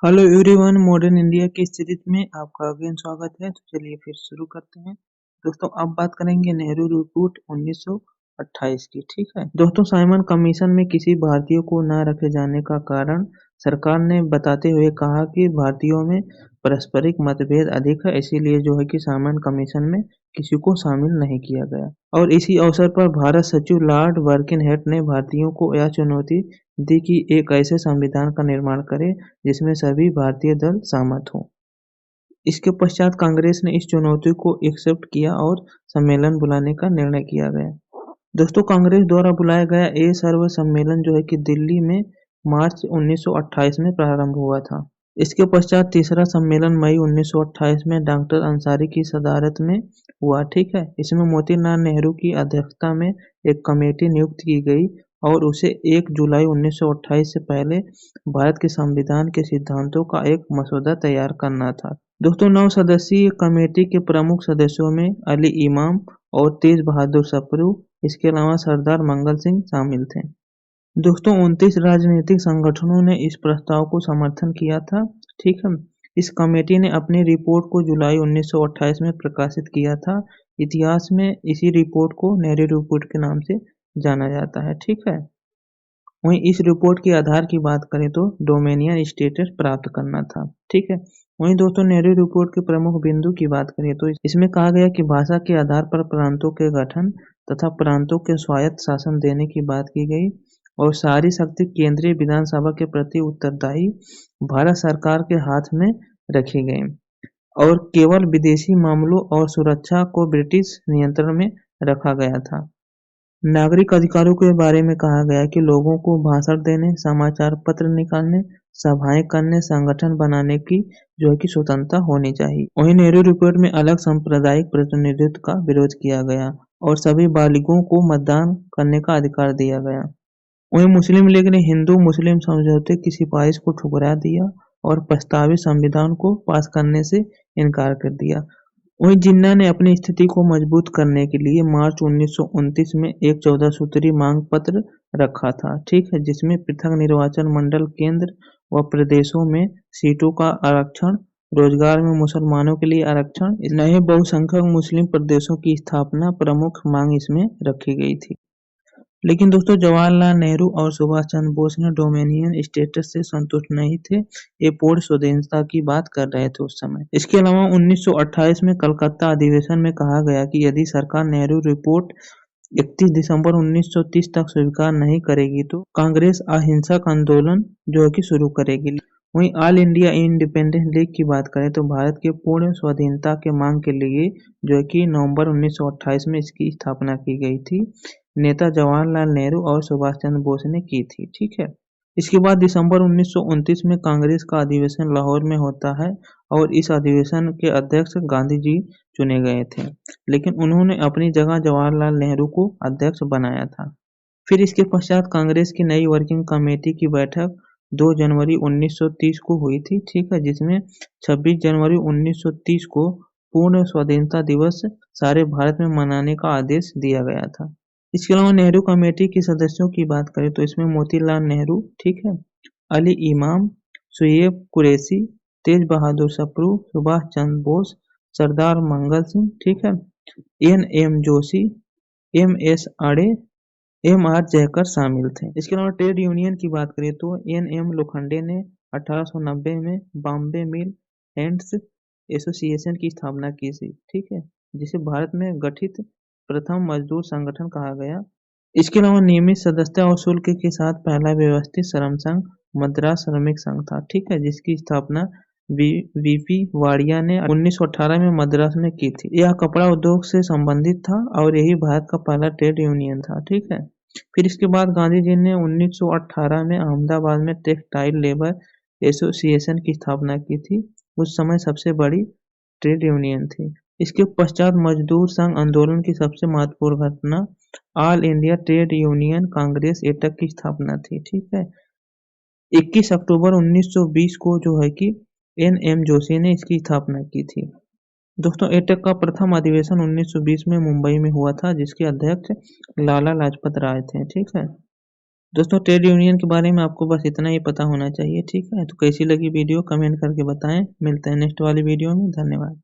Hello everyone, modern India की स्थिति में आपका अगेन स्वागत है। तो चलिए फिर शुरू करते हैं। दोस्तों, अब बात करेंगे नेहरू रिपोर्ट 1928 की। ठीक है दोस्तों, साइमन कमीशन में किसी भारतीय को न रखे जाने का कारण सरकार ने बताते हुए कहा कि भारतीयों में पारस्परिक मतभेद अधिक है, इसीलिए जो है कि साइमन कमीशन में किसी को शामिल नहीं किया गया। और इसी अवसर पर भारत सचिव लॉर्ड बर्किनहेड ने भारतीयों को यह चुनौती दी कि एक ऐसे संविधान का निर्माण करें जिसमें सभी भारतीय दल सहमत हों। इसके पश्चात कांग्रेस ने इस चुनौती को एक्सेप्ट किया और सम्मेलन बुलाने का निर्णय किया गया। दोस्तों, कांग्रेस द्वारा बुलाया गया ये सर्व सम्मेलन जो है कि दिल्ली में मार्च 1928 में प्रारंभ हुआ था। इसके पश्चात तीसरा सम्मेलन मई 1928 में डॉक्टर अंसारी की सदारत में हुआ। ठीक है, इसमें मोतीलाल नेहरू की अध्यक्षता में एक कमेटी नियुक्त की गई और उसे 1 जुलाई 1928 से पहले भारत के संविधान के सिद्धांतों का एक मसौदा तैयार करना था। दोस्तों, 9 सदस्यीय कमेटी के प्रमुख सदस्यों में अली इमाम और तेज बहादुर सप्रू, इसके अलावा सरदार मंगल सिंह शामिल थे। दोस्तों, 29 राजनीतिक संगठनों ने इस प्रस्ताव को समर्थन किया था। ठीक है, इस कमेटी ने अपनी रिपोर्ट को जुलाई 1928 में प्रकाशित किया था। इतिहास में इसी रिपोर्ट को नेहरू रिपोर्ट के नाम से जाना जाता है। ठीक है, वहीं इस रिपोर्ट के आधार की बात करें तो डोमिनियन स्टेटस प्राप्त करना था। ठीक है, वहीं दोस्तों नेहरू रिपोर्ट के प्रमुख बिंदु की बात करें तो इसमें कहा गया कि भाषा के आधार पर प्रांतों के गठन तथा प्रांतों के स्वायत्त शासन देने की बात की गई और सारी शक्ति केंद्रीय विधानसभा के प्रति उत्तरदायी भारत सरकार के हाथ में रखी गई और केवल विदेशी मामलों और सुरक्षा को ब्रिटिश नियंत्रण में रखा गया था। नागरिक अधिकारों के बारे में कहा गया कि लोगों को भाषण देने, समाचार पत्र निकालने, सभाएं करने, संगठन बनाने की जो है कि स्वतंत्रता होनी चाहिए। वहीं नेहरू रिपोर्ट में अलग सांप्रदायिक प्रतिनिधित्व का विरोध किया गया और सभी बालिगों को मतदान करने का अधिकार दिया गया। वहीं मुस्लिम लीग ने हिंदू मुस्लिम समझौते की सिफारिश को ठुकरा दिया और प्रस्तावित संविधान को पास करने से इनकार कर दिया। वहीं जिन्ना ने अपनी स्थिति को मजबूत करने के लिए मार्च 1929 में एक 14 सूत्री मांग पत्र रखा था। ठीक है, जिसमें पृथक निर्वाचन मंडल, केंद्र व प्रदेशों में सीटों का आरक्षण, रोजगार में मुसलमानों के लिए आरक्षण, नए बहुसंख्यक मुस्लिम प्रदेशों की स्थापना प्रमुख मांग इसमें रखी गई थी। लेकिन दोस्तों, जवाहरलाल नेहरू और सुभाष चंद्र बोस ने डोमिनियन स्टेटस से संतुष्ट नहीं थे। ये पूर्ण स्वाधीनता की बात कर रहे थे उस समय। इसके अलावा 1928 में कलकत्ता अधिवेशन में कहा गया कि यदि सरकार नेहरू रिपोर्ट 31 दिसंबर 1930 तक स्वीकार नहीं करेगी तो कांग्रेस अहिंसक आंदोलन जो है कि शुरू करेगी। वहीं ऑल इंडिया इंडिपेंडेंस लीग की बात करें तो भारत के पूर्ण स्वाधीनता के मांग के लिए जो है कि नवंबर 1928 में इसकी स्थापना की गई थी। नेता जवाहरलाल नेहरू और सुभाष चंद्र बोस ने की थी। ठीक है, इसके बाद दिसंबर 1929 में कांग्रेस का अधिवेशन लाहौर में होता है और इस अधिवेशन के अध्यक्ष गांधी जी चुने गए थे, लेकिन उन्होंने अपनी जगह जवाहरलाल नेहरू को अध्यक्ष बनाया था। फिर इसके पश्चात कांग्रेस की नई वर्किंग कमेटी की बैठक 2 जनवरी 1930 को हुई थी। ठीक है, जिसमें 26 जनवरी 1930 को पूर्ण स्वाधीनता दिवस सारे भारत में मनाने का आदेश दिया गया था। इसके अलावा नेहरू कमेटी के सदस्यों की बात करें तो इसमें मोतीलाल नेहरू, ठीक है, अली इमाम, सुएब कुरैशी, तेज बहादुर सप्रू, सुभाष चंद्र बोस, सरदार मंगल सिंह, ठीक है, N M Joshi, M S Aade, M R Jayakar शामिल थे। इसके अलावा ट्रेड यूनियन की बात करें तो एन एम लोखंडे ने 1890 में बॉम्बे मिल हैंड्स एसोसिएशन की स्थापना की थी। ठीक है, जिसे भारत में गठित प्रथम मजदूर संगठन कहा गया। इसके अलावा नियमित सदस्यता और शुल्क के साथ पहला व्यवस्थित श्रम संघ मद्रास श्रमिक संघ था। ठीक है, जिसकी स्थापना वीपी वाडिया ने 1918 में मद्रास में की थी। यह कपड़ा उद्योग से संबंधित था और यही भारत का पहला ट्रेड यूनियन था। ठीक है, फिर इसके बाद गांधी जी ने 1918 में अहमदाबाद में टेक्सटाइल लेबर एसोसिएशन की स्थापना की थी। उस समय सबसे बड़ी ट्रेड यूनियन थी। इसके पश्चात मजदूर संघ आंदोलन की सबसे महत्वपूर्ण घटना all India trade union Congress AITUC की स्थापना थी। ठीक है, 21 अक्टूबर 1920 को जो है कि एन एम जोशी ने इसकी स्थापना की थी। दोस्तों, एटक का प्रथम अधिवेशन 1920 में मुंबई में हुआ था, जिसके अध्यक्ष लाला लाजपत राय थे। ठीक है, दोस्तों ट्रेड यूनियन के बारे में आपको बस इतना ही पता होना चाहिए, ठीक है? तो कैसी लगी वीडियो कमेंट करके बताएँ। मिलते हैं नेक्स्ट वाली वीडियो में, धन्यवाद।